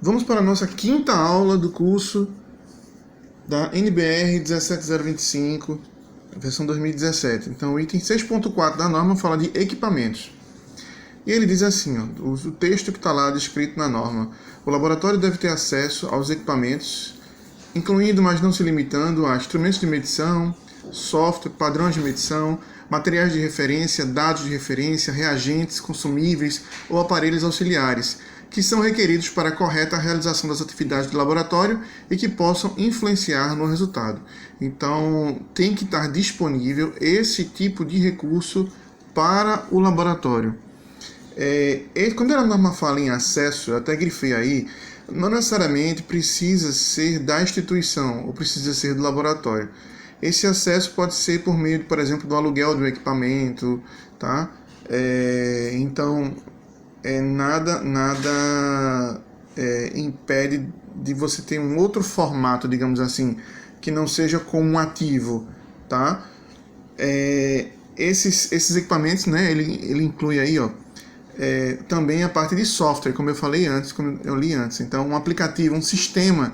Vamos para a nossa quinta aula do curso da NBR 17025, versão 2017. Então, o item 6.4 da norma fala de equipamentos. E ele diz assim, ó, o texto que está lá descrito na norma: o laboratório deve ter acesso aos equipamentos, incluindo, mas não se limitando, a instrumentos de medição, software, padrões de medição, materiais de referência, dados de referência, reagentes, consumíveis ou aparelhos auxiliares, que são requeridos para a correta realização das atividades do laboratório e que possam influenciar no resultado. Então, tem que estar disponível esse tipo de recurso para o laboratório. Quando a norma fala em acesso, eu até grifei aí, não necessariamente precisa ser da instituição ou precisa ser do laboratório. Esse acesso pode ser por meio, por exemplo, do aluguel do equipamento, tá? Então, nada impede de você ter um outro formato, digamos assim, que não seja como um ativo, tá? Esses equipamentos, né? Ele inclui aí, ó, também a parte de software, como eu falei antes, como eu li antes. Então, um aplicativo, um sistema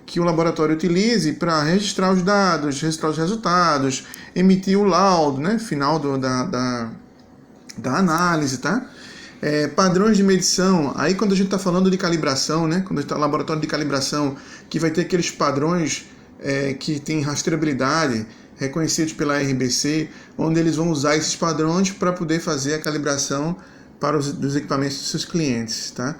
que o laboratório utilize para registrar os dados, registrar os resultados, emitir o laudo, né, final da análise, tá? Padrões de medição. Aí, quando a gente está falando de calibração, né, quando a gente está no laboratório de calibração, que vai ter aqueles padrões que tem rastreabilidade, reconhecidos pela RBC, onde eles vão usar esses padrões para poder fazer a calibração para dos equipamentos dos seus clientes, tá?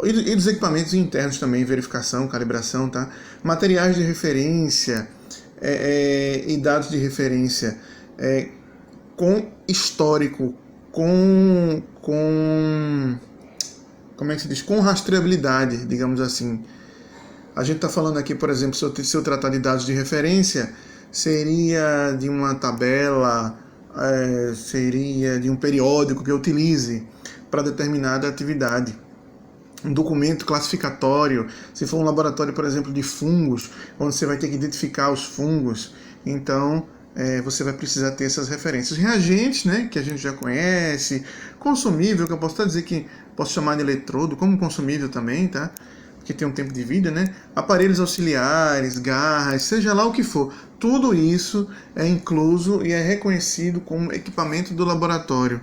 E dos equipamentos internos também, verificação, calibração, tá? Materiais de referência e dados de referência com histórico, como é que se diz? Com rastreabilidade, digamos assim. A gente está falando aqui, por exemplo, se eu tratar de dados de referência, seria de uma tabela, seria de um periódico que eu utilize para determinada atividade. Um documento classificatório, se for um laboratório, por exemplo, de fungos, onde você vai ter que identificar os fungos, então você vai precisar ter essas referências. Reagentes, né, que a gente já conhece, consumível, que eu posso até dizer que posso chamar de eletrodo, como consumível também, tá? Que tem um tempo de vida, né? Aparelhos auxiliares, garras, seja lá o que for. Tudo isso é incluso e é reconhecido como equipamento do laboratório.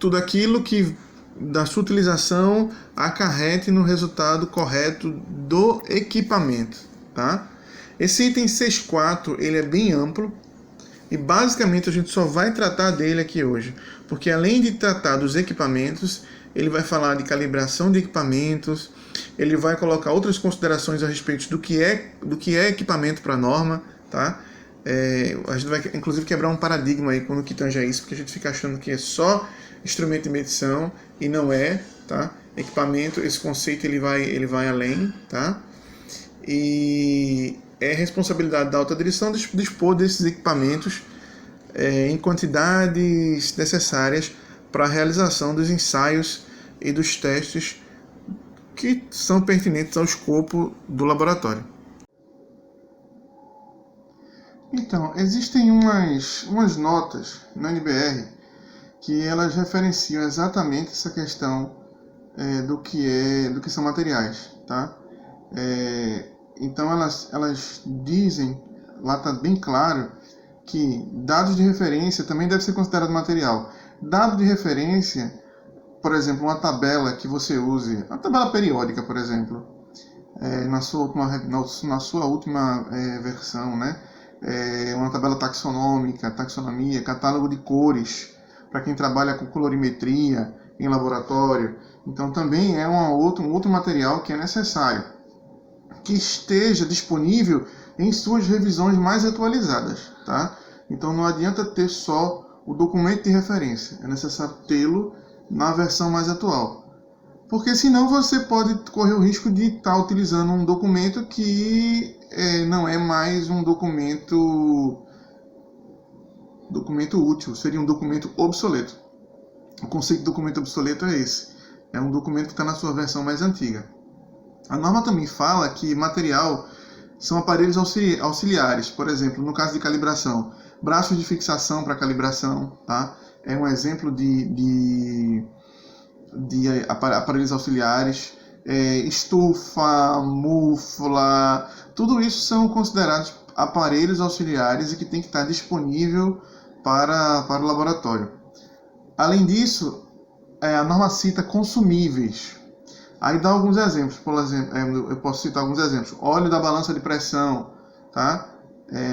Tudo aquilo que da sua utilização acarrete no resultado correto do equipamento, tá? Esse item 6.4, ele é bem amplo e basicamente a gente só vai tratar dele aqui hoje, porque além de tratar dos equipamentos, ele vai falar de calibração de equipamentos, ele vai colocar outras considerações a respeito do que é equipamento para a norma, tá? A gente vai inclusive quebrar um paradigma aí quando que tange a isso, porque a gente fica achando que é só instrumento de medição e não é, tá? Equipamento, esse conceito ele vai além, tá? E é responsabilidade da alta direção dispor desses equipamentos em quantidades necessárias para a realização dos ensaios e dos testes que são pertinentes ao escopo do laboratório. Então, existem umas notas na NBR que elas referenciam exatamente essa questão do que são materiais, tá? Então elas dizem, lá está bem claro, que dados de referência também deve ser considerado material. Dado de referência, por exemplo, uma tabela que você use, uma tabela periódica, por exemplo, na sua última versão, né? Uma tabela taxonomia, catálogo de cores, para quem trabalha com colorimetria em laboratório. Então também é um outro material que é necessário que esteja disponível em suas revisões mais atualizadas, tá? Então não adianta ter só o documento de referência, é necessário tê-lo na versão mais atual. Porque senão você pode correr o risco de estar utilizando um documento que não é mais um documento útil, seria um documento obsoleto. O conceito de documento obsoleto é esse. É um documento que está na sua versão mais antiga. A norma também fala que material são aparelhos auxiliares, por exemplo, no caso de calibração, braços de fixação para calibração, tá? É um exemplo de aparelhos auxiliares, estufa, mufla, tudo isso são considerados aparelhos auxiliares e que tem que estar disponível para o laboratório. Além disso, a norma cita consumíveis. Aí dá alguns exemplos, por exemplo, eu posso citar alguns exemplos. Óleo da balança de pressão, tá?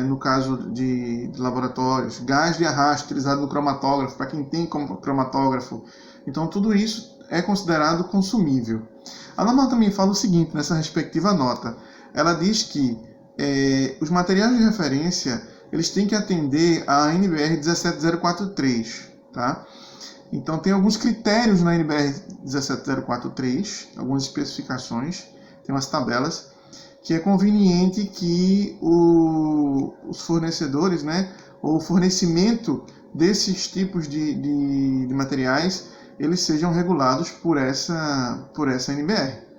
No caso de laboratórios. Gás de arrasto utilizado no cromatógrafo, para quem tem cromatógrafo. Então tudo isso é considerado consumível. A norma também fala o seguinte, nessa respectiva nota. Ela diz que os materiais de referência eles têm que atender à NBR 17043, tá? Então tem alguns critérios na NBR 17043, algumas especificações, tem umas tabelas, que é conveniente que os fornecedores, né, ou o fornecimento desses tipos de materiais, eles sejam regulados por essa NBR.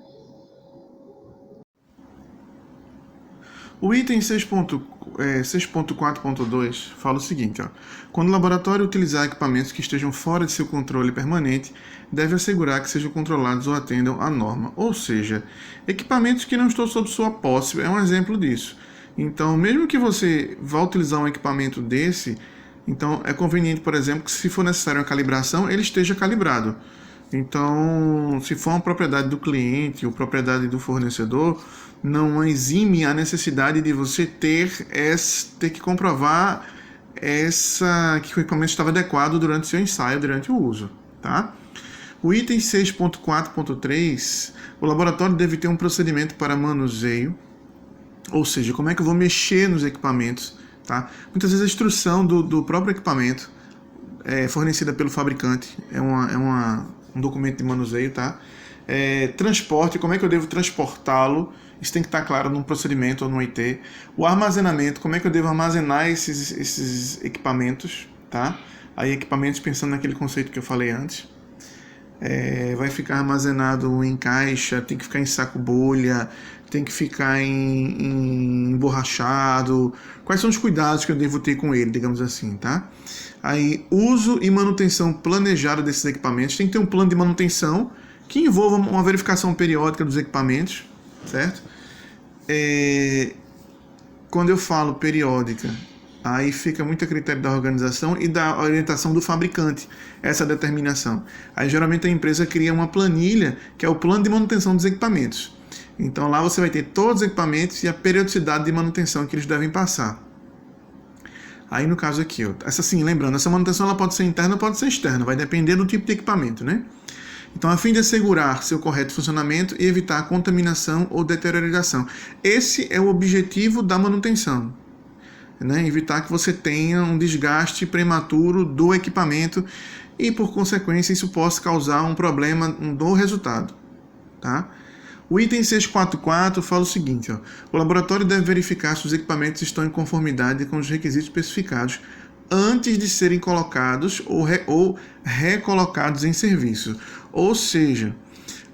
O item 6.4.2 fala o seguinte, ó. Quando o laboratório utilizar equipamentos que estejam fora de seu controle permanente, deve assegurar que sejam controlados ou atendam à norma. Ou seja, equipamentos que não estão sob sua posse é um exemplo disso. Então, mesmo que você vá utilizar um equipamento desse, então é conveniente, por exemplo, que se for necessário uma calibração, ele esteja calibrado. Então, se for uma propriedade do cliente ou propriedade do fornecedor, não exime a necessidade de você ter que comprovar que o equipamento estava adequado durante o seu ensaio, durante o uso, tá? O item 6.4.3, o laboratório deve ter um procedimento para manuseio, ou seja, como é que eu vou mexer nos equipamentos, tá? Muitas vezes a instrução do próprio equipamento é fornecida pelo fabricante, um documento de manuseio, tá? Transporte, como é que eu devo transportá-lo, isso tem que estar claro num procedimento ou no IT. O armazenamento, como é que eu devo armazenar esses equipamentos, tá? Aí equipamentos pensando naquele conceito que eu falei antes. Vai ficar armazenado em caixa, tem que ficar em saco bolha, tem que ficar em emborrachado. Quais são os cuidados que eu devo ter com ele, digamos assim, tá? Aí, uso e manutenção planejada desses equipamentos. Tem que ter um plano de manutenção que envolva uma verificação periódica dos equipamentos, certo? Quando eu falo periódica, aí fica muito a critério da organização e da orientação do fabricante, essa determinação. Aí geralmente a empresa cria uma planilha, que é o plano de manutenção dos equipamentos. Então lá você vai ter todos os equipamentos e a periodicidade de manutenção que eles devem passar. Aí no caso aqui, ó, lembrando, essa manutenção ela pode ser interna ou pode ser externa, vai depender do tipo de equipamento, né? Então, a fim de assegurar seu correto funcionamento e evitar contaminação ou deterioração. Esse é o objetivo da manutenção, né? Evitar que você tenha um desgaste prematuro do equipamento e, por consequência, isso possa causar um problema no resultado, tá? O item 644 fala o seguinte, ó, o laboratório deve verificar se os equipamentos estão em conformidade com os requisitos especificados antes de serem colocados ou recolocados em serviço. Ou seja,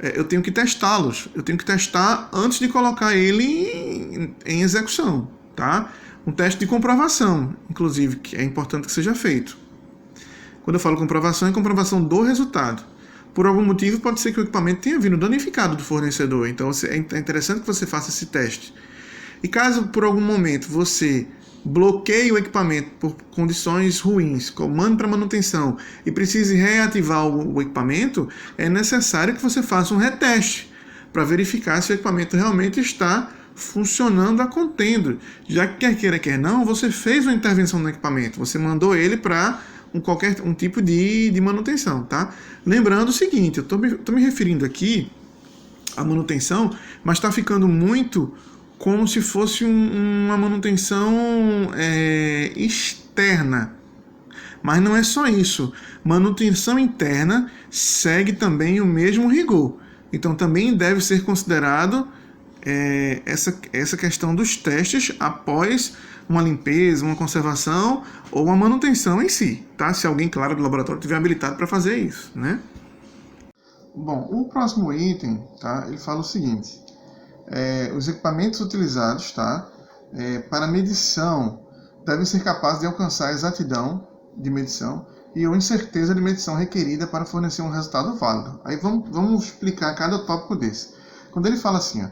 eu tenho que testá-los, eu tenho que testar antes de colocar ele em execução, tá? Um teste de comprovação, inclusive, que é importante que seja feito. Quando eu falo comprovação, é comprovação do resultado. Por algum motivo, pode ser que o equipamento tenha vindo danificado do fornecedor, então é interessante que você faça esse teste. E caso, por algum momento, você bloqueie o equipamento por condições ruins, comando para manutenção, e precise reativar o equipamento, é necessário que você faça um reteste para verificar se o equipamento realmente está funcionando a contento. Já que quer queira, quer não, você fez uma intervenção no equipamento, você mandou ele para um tipo de manutenção, tá? Lembrando o seguinte, eu estou me referindo aqui à manutenção, mas está ficando muito como se fosse uma manutenção externa. Mas não é só isso. Manutenção interna segue também o mesmo rigor. Então também deve ser considerado essa questão dos testes após uma limpeza, uma conservação ou uma manutenção em si, tá? Se alguém, claro, do laboratório estiver habilitado para fazer isso, né? Bom, o próximo item, tá? Ele fala o seguinte: os equipamentos utilizados, tá? Para medição devem ser capazes de alcançar a exatidão de medição e ou incerteza de medição requerida para fornecer um resultado válido. Aí vamos explicar cada tópico desse. Quando ele fala assim,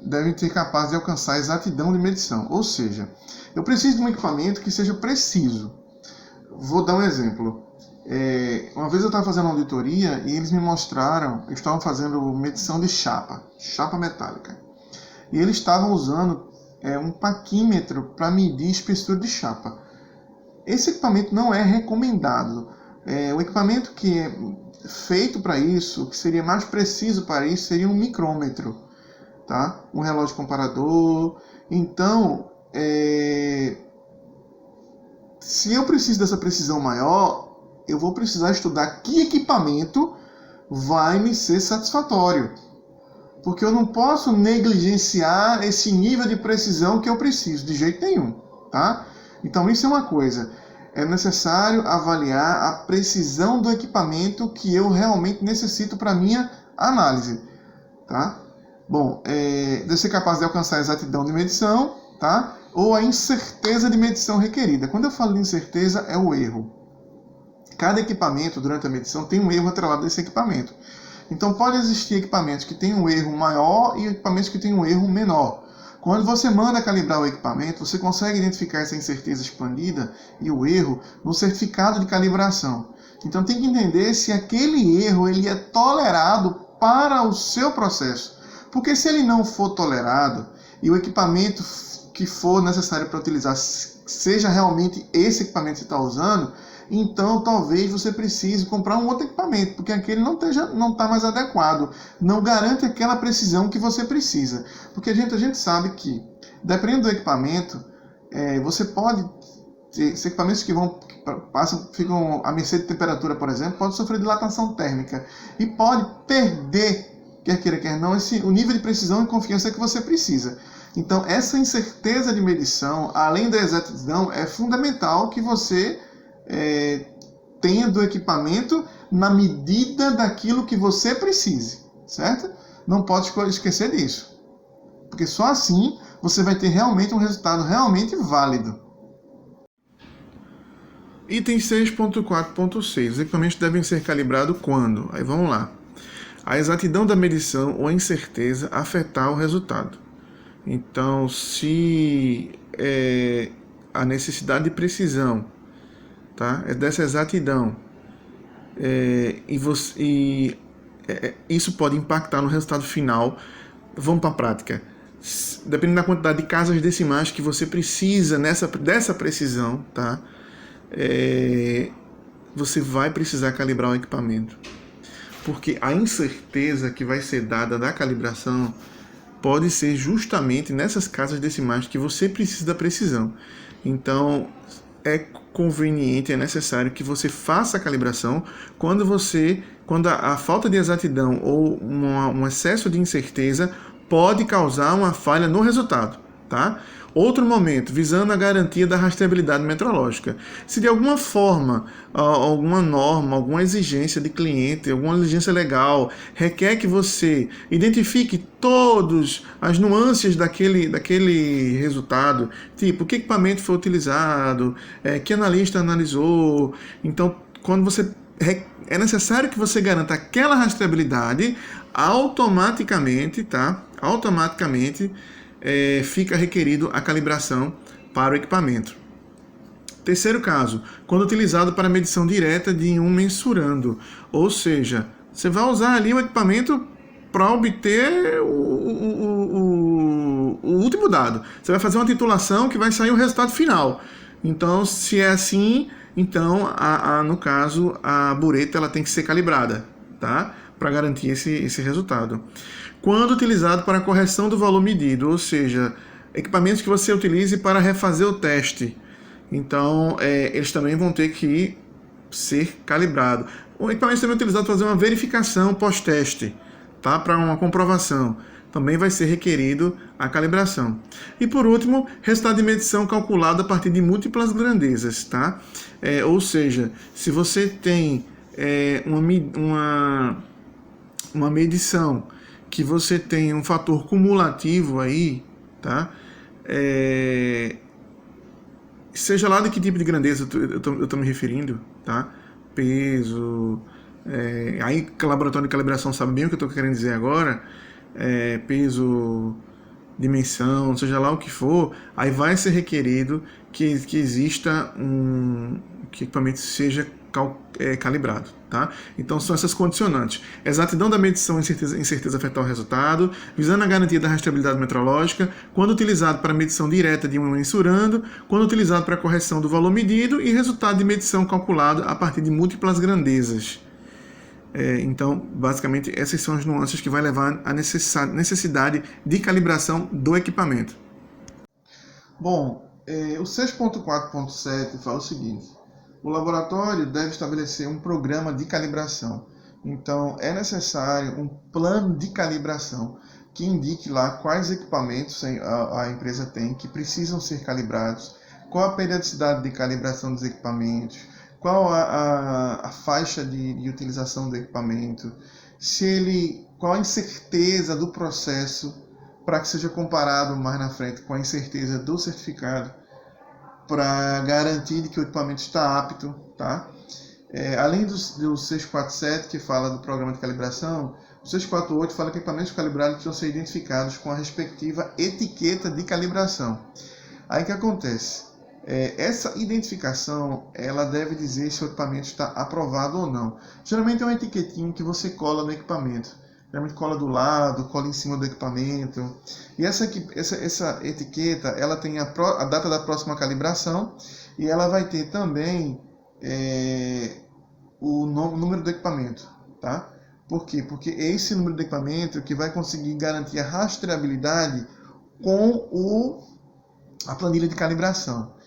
devem ser capazes de alcançar a exatidão de medição, ou seja, eu preciso de um equipamento que seja preciso. Vou dar um exemplo. Uma vez eu estava fazendo uma auditoria e eles me mostraram, eles estavam fazendo medição de chapa metálica. E eles estavam usando um paquímetro para medir a espessura de chapa. Esse equipamento não é recomendado. O equipamento que é feito para isso, que seria mais preciso para isso, seria um micrômetro, tá? Um relógio comparador. Então, se eu preciso dessa precisão maior, eu vou precisar estudar que equipamento vai me ser satisfatório. Porque eu não posso negligenciar esse nível de precisão que eu preciso, de jeito nenhum, tá? Então isso é uma coisa. É necessário avaliar a precisão do equipamento que eu realmente necessito para minha análise, tá? Bom, deve ser capaz de alcançar a exatidão de medição, tá? Ou a incerteza de medição requerida. Quando eu falo de incerteza, é o erro. Cada equipamento, durante a medição, tem um erro atrelado a esse equipamento. Então, pode existir equipamentos que têm um erro maior e equipamentos que têm um erro menor. Quando você manda calibrar o equipamento, você consegue identificar essa incerteza expandida e o erro no certificado de calibração. Então, tem que entender se aquele erro ele é tolerado para o seu processo. Porque se ele não for tolerado e o equipamento que for necessário para utilizar seja realmente esse equipamento que você está usando, então talvez você precise comprar um outro equipamento, porque aquele não está mais adequado, não garante aquela precisão que você precisa. Porque a gente sabe que, dependendo do equipamento, você pode ter equipamentos que ficam à mercê de temperatura, por exemplo, pode sofrer dilatação térmica e pode perder, quer queira, quer não, o nível de precisão e confiança que você precisa. Então, essa incerteza de medição, além da exatidão, é fundamental que você tenha do equipamento na medida daquilo que você precise, certo? Não pode esquecer disso, porque só assim você vai ter realmente um resultado realmente válido. Item 6.4.6. Os equipamentos devem ser calibrados quando? Aí vamos lá. A exatidão da medição ou a incerteza afetar o resultado. Então, se a necessidade de precisão, tá, dessa exatidão, isso pode impactar no resultado final. Vamos para a prática. Dependendo da quantidade de casas decimais que você precisa dessa precisão, tá, você vai precisar calibrar o equipamento. Porque a incerteza que vai ser dada da calibração pode ser justamente nessas casas decimais que você precisa da precisão. Então, é conveniente, é necessário que você faça a calibração quando a falta de exatidão ou um excesso de incerteza pode causar uma falha no resultado, tá? Outro momento, visando a garantia da rastreabilidade metrológica. Se de alguma forma, alguma norma, alguma exigência de cliente, alguma exigência legal requer que você identifique todas as nuances daquele resultado, tipo, que equipamento foi utilizado, que analista analisou, então, é necessário que você garanta aquela rastreabilidade, automaticamente, tá? Automaticamente, fica requerido a calibração para o equipamento. Terceiro caso, quando utilizado para medição direta de um mensurando, ou seja, você vai usar ali o equipamento para obter o último dado. Você vai fazer uma titulação que vai sair o resultado final. Então, se é assim, então, no caso, a bureta ela tem que ser calibrada, tá? Para garantir esse resultado. Quando utilizado para correção do valor medido, ou seja, equipamentos que você utilize para refazer o teste. Então, eles também vão ter que ser calibrados. O equipamento também é utilizado para fazer uma verificação pós-teste, tá? Para uma comprovação. Também vai ser requerido a calibração. E por último, resultado de medição calculado a partir de múltiplas grandezas, tá? Ou seja, se você tem uma medição que você tem um fator cumulativo aí, tá? Seja lá de que tipo de grandeza eu tô me referindo, tá? Peso, aí o laboratório de calibração sabe bem o que eu estou querendo dizer agora, peso, dimensão, seja lá o que for, aí vai ser requerido que exista que o equipamento seja calibrado, tá? Então são essas condicionantes: exatidão da medição, incerteza fetal resultado, visando a garantia da rastreabilidade metrológica, quando utilizado para medição direta de um mensurando, quando utilizado para correção do valor medido e resultado de medição calculado a partir de múltiplas grandezas. Então, basicamente, essas são as nuances que vai levar à necessidade de calibração do equipamento. Bom, o 6.4.7 fala o seguinte: o laboratório deve estabelecer um programa de calibração. Então, é necessário um plano de calibração que indique lá quais equipamentos a empresa tem que precisam ser calibrados, qual a periodicidade de calibração dos equipamentos, qual a faixa de utilização do equipamento, qual a incerteza do processo, para que seja comparado mais na frente com a incerteza do certificado, para garantir que o equipamento está apto, tá? Além do 647, que fala do programa de calibração, o 648 fala que equipamentos calibrados precisam ser identificados com a respectiva etiqueta de calibração. Aí o que acontece? Essa identificação, ela deve dizer se o equipamento está aprovado ou não. Geralmente é uma etiquetinha que você cola no equipamento. Geralmente cola do lado, cola em cima do equipamento. E essa etiqueta, ela tem a data da próxima calibração e ela vai ter também o número do equipamento, tá? Por quê? Porque é esse número do equipamento que vai conseguir garantir a rastreabilidade com a planilha de calibração.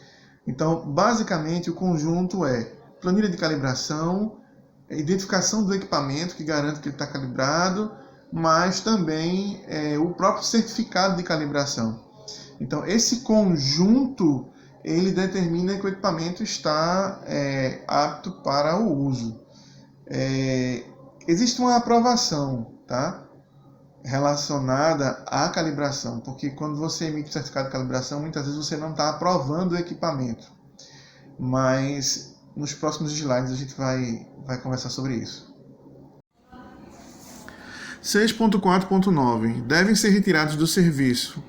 Então, basicamente, o conjunto é planilha de calibração, identificação do equipamento que garante que ele está calibrado, mas também o próprio certificado de calibração. Então, esse conjunto, ele determina que o equipamento está apto para o uso. Existe uma aprovação, tá? Relacionada à calibração, porque quando você emite o certificado de calibração, muitas vezes você não está aprovando o equipamento, mas nos próximos slides a gente vai conversar sobre isso. 6.4.9 devem ser retirados do serviço,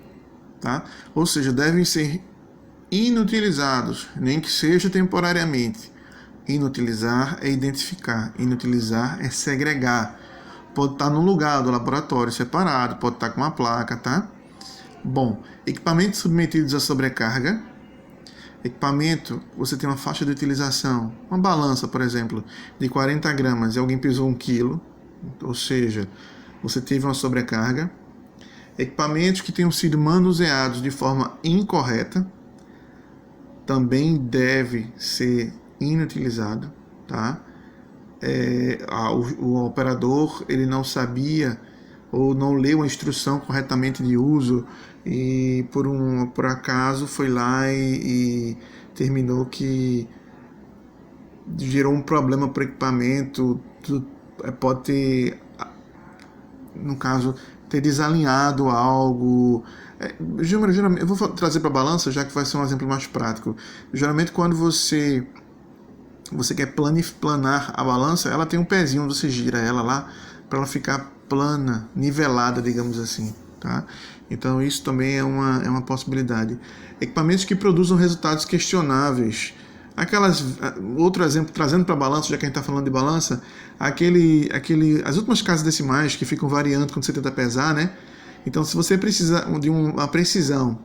tá? Ou seja, devem ser inutilizados, nem que seja temporariamente. Inutilizar é identificar, inutilizar é segregar. Pode estar num lugar do laboratório separado, pode estar com uma placa, tá? Bom, equipamentos submetidos à sobrecarga. Equipamento, você tem uma faixa de utilização, uma balança, por exemplo, de 40 gramas e alguém pesou 1 quilo, ou seja, você teve uma sobrecarga. Equipamentos que tenham sido manuseados de forma incorreta, também deve ser inutilizado, tá? O operador ele não sabia ou não leu a instrução corretamente de uso e por acaso foi lá e terminou que gerou um problema para o equipamento, pode ter, no caso, ter desalinhado algo. Geralmente, eu vou trazer para a balança, já que vai ser um exemplo mais prático. Geralmente, quando você quer planar a balança, ela tem um pezinho, você gira ela lá para ela ficar plana, nivelada, digamos assim, tá? Então isso também é uma possibilidade. Equipamentos que produzam resultados questionáveis. Outro exemplo, trazendo para a balança, já que a gente está falando de balança, as últimas casas decimais que ficam variando quando você tenta pesar, né? Então se você precisa de uma precisão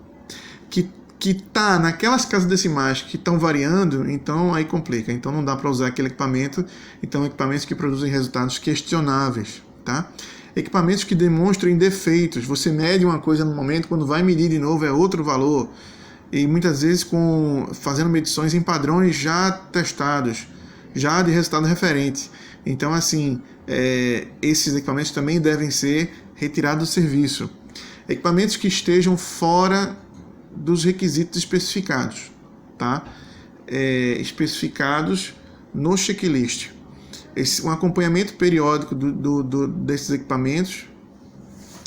que está naquelas casas decimais que estão variando, então aí complica. Então não dá para usar aquele equipamento. Então equipamentos que produzem resultados questionáveis, tá? Equipamentos que demonstrem defeitos. Você mede uma coisa no momento, quando vai medir de novo é outro valor. E muitas vezes fazendo medições em padrões já testados, já de resultado referente. Então assim, esses equipamentos também devem ser retirados do serviço. Equipamentos que estejam fora dos requisitos especificados, tá? Especificados no checklist. Um acompanhamento periódico desses equipamentos,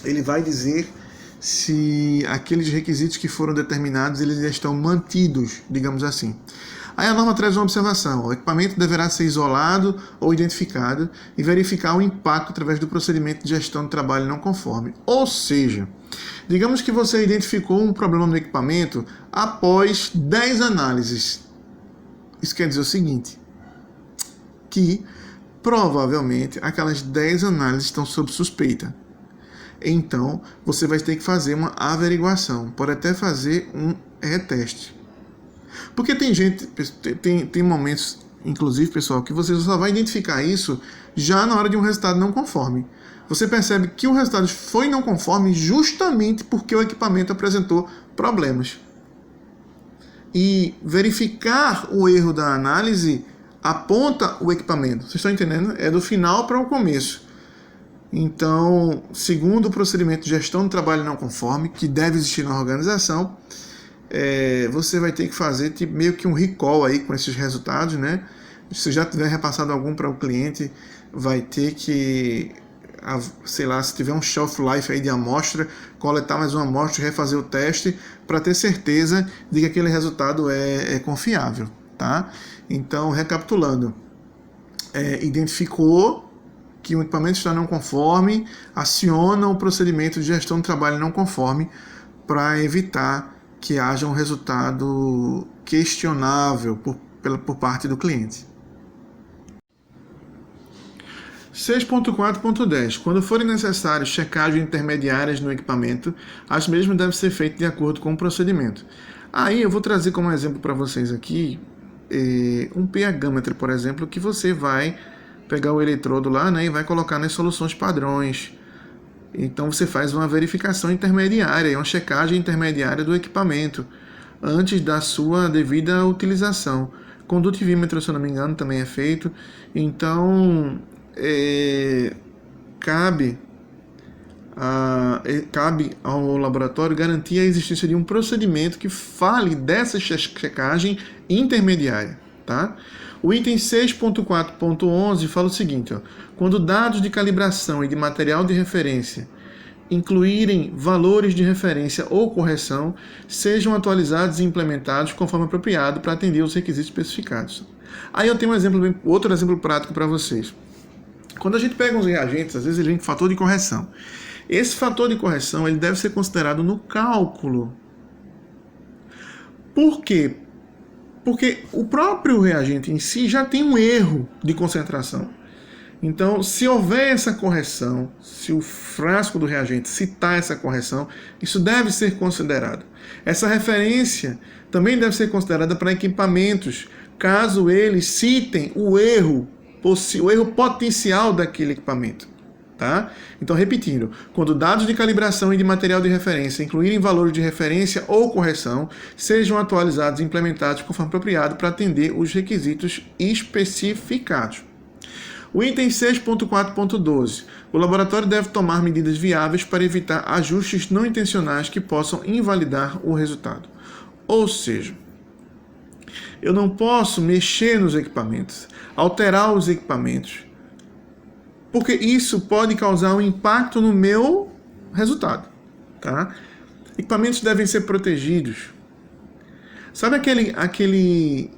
ele vai dizer se aqueles requisitos que foram determinados eles já estão mantidos, digamos assim. Aí a norma traz uma observação: o equipamento deverá ser isolado ou identificado e verificar o impacto através do procedimento de gestão de trabalho não conforme. Ou seja, digamos que você identificou um problema no equipamento após 10 análises. Isso quer dizer o seguinte, que provavelmente aquelas 10 análises estão sob suspeita. Então, você vai ter que fazer uma averiguação, pode até fazer um reteste. Porque tem gente, tem momentos, inclusive, pessoal, que você só vai identificar isso já na hora de um resultado não conforme. Você percebe que o resultado foi não conforme justamente porque o equipamento apresentou problemas. E verificar o erro da análise aponta o equipamento. Vocês estão entendendo? É do final para o começo. Então, segundo o procedimento de gestão do trabalho não conforme, que deve existir na organização, você vai ter que fazer meio que um recall aí com esses resultados, né? Se já tiver repassado algum para o cliente, vai ter que, sei lá, se tiver um shelf life aí de amostra, coletar mais uma amostra e refazer o teste para ter certeza de que aquele resultado é confiável, tá? Então, recapitulando, identificou que o equipamento está não conforme, aciona o procedimento de gestão de trabalho não conforme para evitar que haja um resultado questionável por parte do cliente. 6.4.10. Quando forem necessárias checagens intermediárias no equipamento, as mesmas devem ser feitas de acordo com o procedimento. Aí eu vou trazer como exemplo para vocês aqui um pH-metro, por exemplo, que você vai pegar o eletrodo lá, né, e vai colocar nas soluções padrões. Então você faz uma verificação intermediária, uma checagem intermediária do equipamento antes da sua devida utilização. Condutivímetro, se eu não me engano, também é feito. Então cabe ao laboratório garantir a existência de um procedimento que fale dessa checagem intermediária, tá? O item 6.4.11 fala o seguinte, quando dados de calibração e de material de referência incluírem valores de referência ou correção, sejam atualizados e implementados conforme apropriado para atender os requisitos especificados. Aí eu tenho outro exemplo prático para vocês. Quando a gente pega uns reagentes, às vezes ele vem com fator de correção. Esse fator de correção ele deve ser considerado no cálculo. Por quê? Porque o próprio reagente em si já tem um erro de concentração. Então, se houver essa correção, se o frasco do reagente citar essa correção, isso deve ser considerado. Essa referência também deve ser considerada para equipamentos, caso eles citem o erro potencial daquele equipamento. Tá? Então, repetindo, quando dados de calibração e de material de referência incluírem valores de referência ou correção, sejam atualizados e implementados conforme apropriado para atender os requisitos especificados. O item 6.4.12. O laboratório deve tomar medidas viáveis para evitar ajustes não intencionais que possam invalidar o resultado. Ou seja, eu não posso mexer nos equipamentos, alterar os equipamentos, porque isso pode causar um impacto no meu resultado, tá? Equipamentos devem ser protegidos. Sabe aquele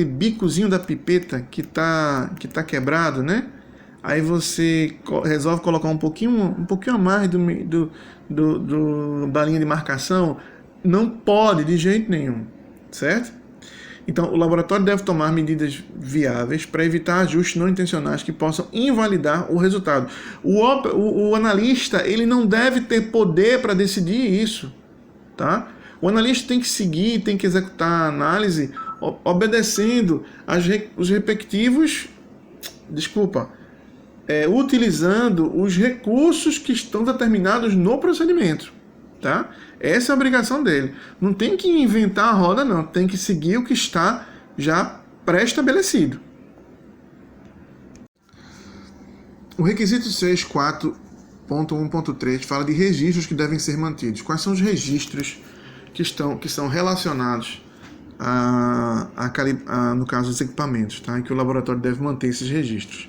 bicozinho da pipeta que tá quebrado, né? Aí você resolve colocar um pouquinho a mais do da linha de marcação. Não pode de jeito nenhum, certo? Então, o laboratório deve tomar medidas viáveis para evitar ajustes não intencionais que possam invalidar o resultado. O analista ele não deve ter poder para decidir isso, tá? O analista tem que seguir, tem que executar a análise obedecendo os respectivos, utilizando os recursos que estão determinados no procedimento, tá? Essa é a obrigação dele. Não tem que inventar a roda, não. Tem que seguir o que está já pré-estabelecido. O requisito 6.4.1.3 fala de registros que devem ser mantidos. Quais são os registros que são relacionados no caso dos equipamentos, tá? Em que o laboratório deve manter esses registros?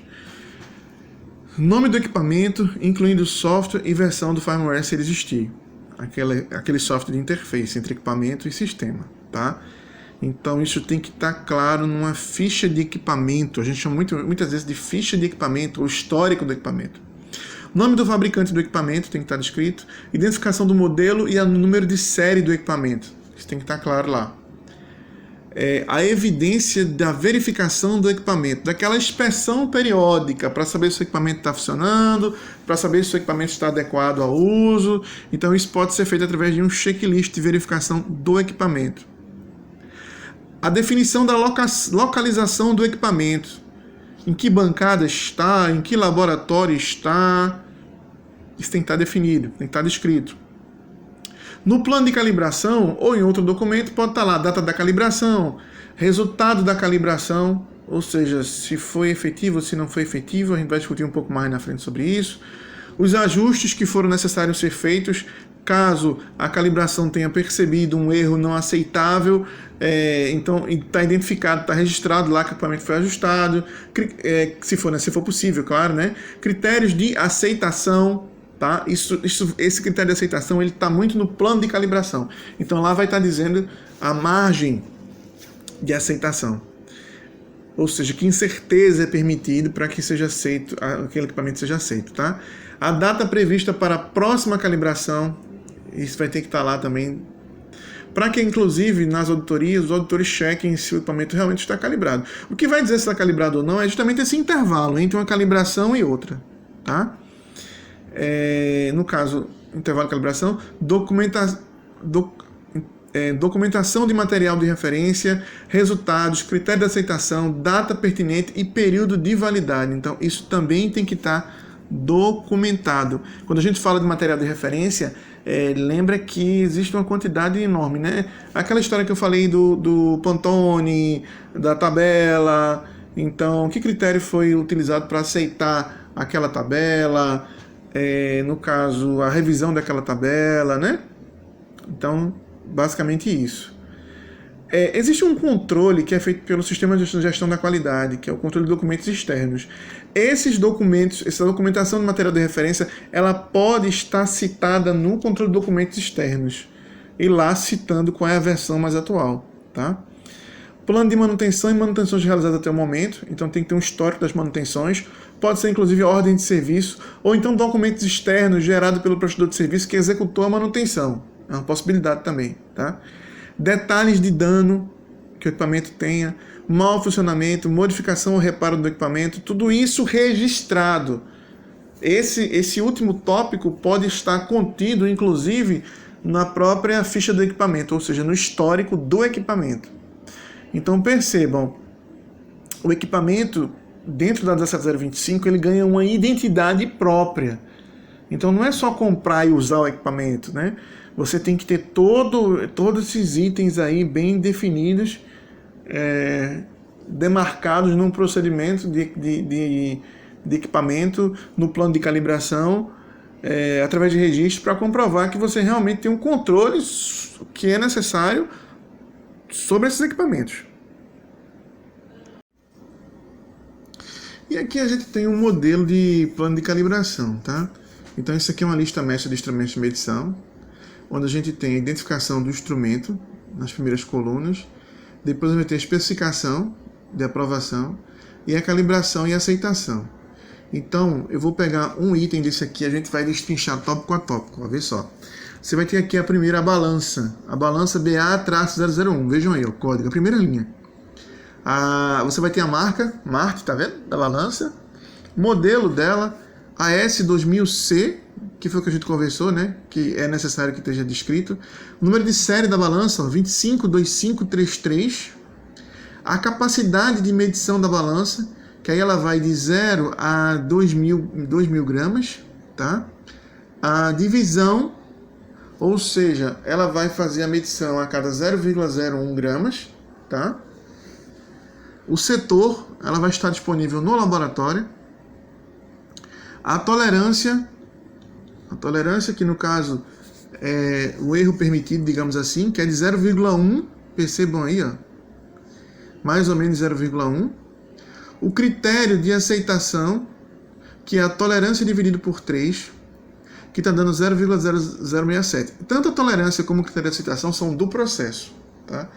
Nome do equipamento, incluindo software e versão do firmware se ele existir. Aquele software de interface entre equipamento e sistema, tá? Então isso tem que estar claro numa ficha de equipamento. A gente chama muitas vezes de ficha de equipamento, ou histórico do equipamento. Nome do fabricante do equipamento tem que estar descrito, identificação do modelo e o número de série do equipamento. Isso tem que estar claro lá. A evidência da verificação do equipamento, daquela inspeção periódica para saber se o equipamento está funcionando, para saber se o equipamento está adequado ao uso. Então isso pode ser feito através de um checklist de verificação do equipamento. A definição da localização do equipamento. Em que bancada está, em que laboratório está. Isso tem que estar definido, tem que estar descrito. No plano de calibração ou em outro documento pode estar lá a data da calibração, resultado da calibração, ou seja, se foi efetivo ou se não foi efetivo, a gente vai discutir um pouco mais na frente sobre isso. Os ajustes que foram necessários ser feitos, caso a calibração tenha percebido um erro não aceitável, então está identificado, está registrado lá que o equipamento foi ajustado, se for possível, claro, né? Critérios de aceitação. Tá? Esse critério de aceitação está muito no plano de calibração. Então lá vai estar dizendo a margem de aceitação. Ou seja, que incerteza é permitido para que seja aceito, aquele equipamento seja aceito. Tá? A data prevista para a próxima calibração, isso vai ter que estar lá também. Para que, inclusive, nas auditorias, os auditores chequem se o equipamento realmente está calibrado. O que vai dizer se está calibrado ou não é justamente esse intervalo entre uma calibração e outra. Tá? No caso, intervalo de calibração, documentação de material de referência, resultados, critério de aceitação, data pertinente e período de validade. Então, isso também tem que estar documentado. Quando a gente fala de material de referência, lembra que existe uma quantidade enorme, né? Aquela história que eu falei do Pantone, da tabela. Então, que critério foi utilizado para aceitar aquela tabela? No caso, a revisão daquela tabela, né? Então, basicamente isso. Existe um controle que é feito pelo sistema de gestão da qualidade, que é o controle de documentos externos. Esses documentos, essa documentação de material de referência, ela pode estar citada no controle de documentos externos, e lá citando qual é a versão mais atual, tá? Plano de manutenção e manutenções realizadas até o momento, então tem que ter um histórico das manutenções, pode ser inclusive ordem de serviço, ou então documentos externos gerados pelo prestador de serviço que executou a manutenção, é uma possibilidade também, tá? Detalhes de dano que o equipamento tenha, mau funcionamento, modificação ou reparo do equipamento, tudo isso registrado. Esse último tópico pode estar contido, inclusive, na própria ficha do equipamento, ou seja, no histórico do equipamento. Então percebam, o equipamento dentro da 17025 ele ganha uma identidade própria. Então não é só comprar e usar o equipamento, né? Você tem que ter todos esses itens aí bem definidos, demarcados num procedimento de equipamento, no plano de calibração, através de registro, para comprovar que você realmente tem um controle que é necessário sobre esses equipamentos. E aqui a gente tem um modelo de plano de calibração, tá? Então isso aqui é uma lista mestra de instrumentos de medição, onde a gente tem a identificação do instrumento nas primeiras colunas, depois vai ter a especificação de aprovação e a calibração e aceitação. Então eu vou pegar um item desse aqui, a gente vai destrinchar tópico a tópico, vê só. Você vai ter aqui a primeira, a balança BA-001. Vejam aí o código, a primeira linha. Você vai ter a marca, Marte, tá vendo? Da balança. Modelo dela, AS2000C, que foi o que a gente conversou, né? Que é necessário que esteja descrito. O número de série da balança, 252533. A capacidade de medição da balança, que aí ela vai de 0 a 2.000 gramas, tá? A divisão, ou seja, ela vai fazer a medição a cada 0,01 gramas, tá? O setor, ela vai estar disponível no laboratório. A tolerância que no caso é o erro permitido, digamos assim, que é de 0,1, percebam aí, ó, mais ou menos 0,1. O critério de aceitação, que é a tolerância dividido por 3, que está dando 0,0067. Tanto a tolerância como o critério de aceitação são do processo, tá?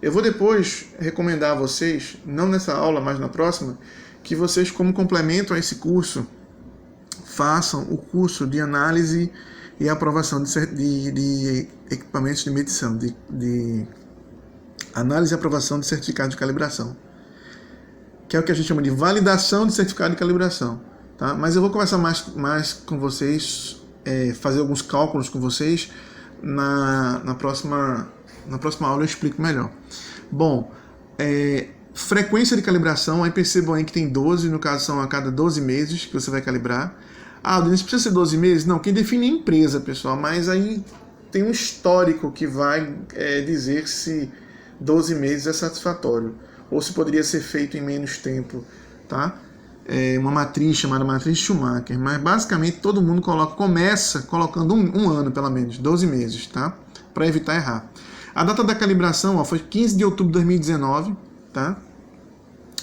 Eu vou depois recomendar a vocês, não nessa aula, mas na próxima, que vocês, como complemento a esse curso, façam o curso de análise e aprovação de equipamentos de medição, de análise e aprovação de certificado de calibração, que é o que a gente chama de validação de certificado de calibração. Tá? Mas eu vou conversar mais com vocês, fazer alguns cálculos com vocês, na próxima aula eu explico melhor. Bom, frequência de calibração, aí percebam aí que tem 12, no caso são a cada 12 meses que você vai calibrar. Ah, Denis, precisa ser 12 meses? Não, quem define é a empresa, pessoal, mas aí tem um histórico que vai dizer se 12 meses é satisfatório, ou se poderia ser feito em menos tempo, tá? Uma matriz chamada matriz Schumacher, mas basicamente todo mundo começa colocando um ano, pelo menos, 12 meses, tá? Para evitar errar. A data da calibração foi 15 de outubro de 2019, tá?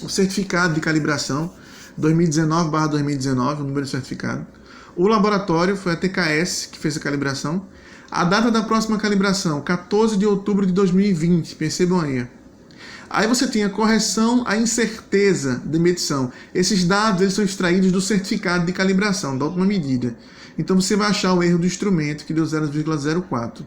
O certificado de calibração 2019/2019, o número de certificado. O laboratório foi a TKS que fez a calibração. A data da próxima calibração, 14 de outubro de 2020, percebam aí. Aí você tem a correção, a incerteza de medição. Esses dados eles são extraídos do certificado de calibração, da última medida. Então você vai achar o erro do instrumento, que deu 0,04.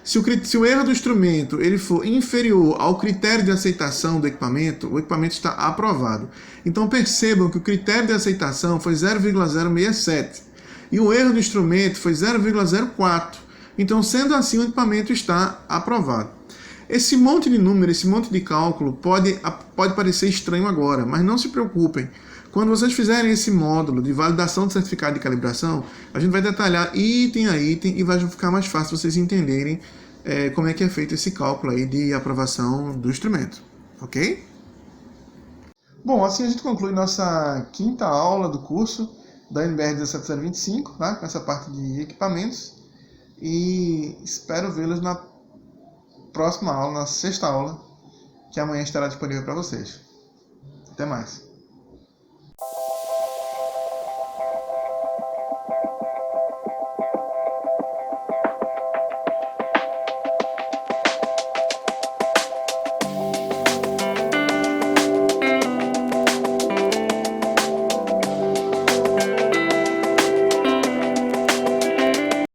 Se o erro do instrumento ele for inferior ao critério de aceitação do equipamento, o equipamento está aprovado. Então percebam que o critério de aceitação foi 0,067 e o erro do instrumento foi 0,04. Então, sendo assim, o equipamento está aprovado. Esse monte de número, esse monte de cálculo pode parecer estranho agora, mas não se preocupem. Quando vocês fizerem esse módulo de validação de certificado de calibração, a gente vai detalhar item a item e vai ficar mais fácil vocês entenderem como é que é feito esse cálculo aí de aprovação do instrumento, ok? Bom, assim a gente conclui nossa quinta aula do curso da NBR 17025, tá? Com essa parte de equipamentos, e espero vê-los na próxima aula, na sexta aula, que amanhã estará disponível para vocês. Até mais!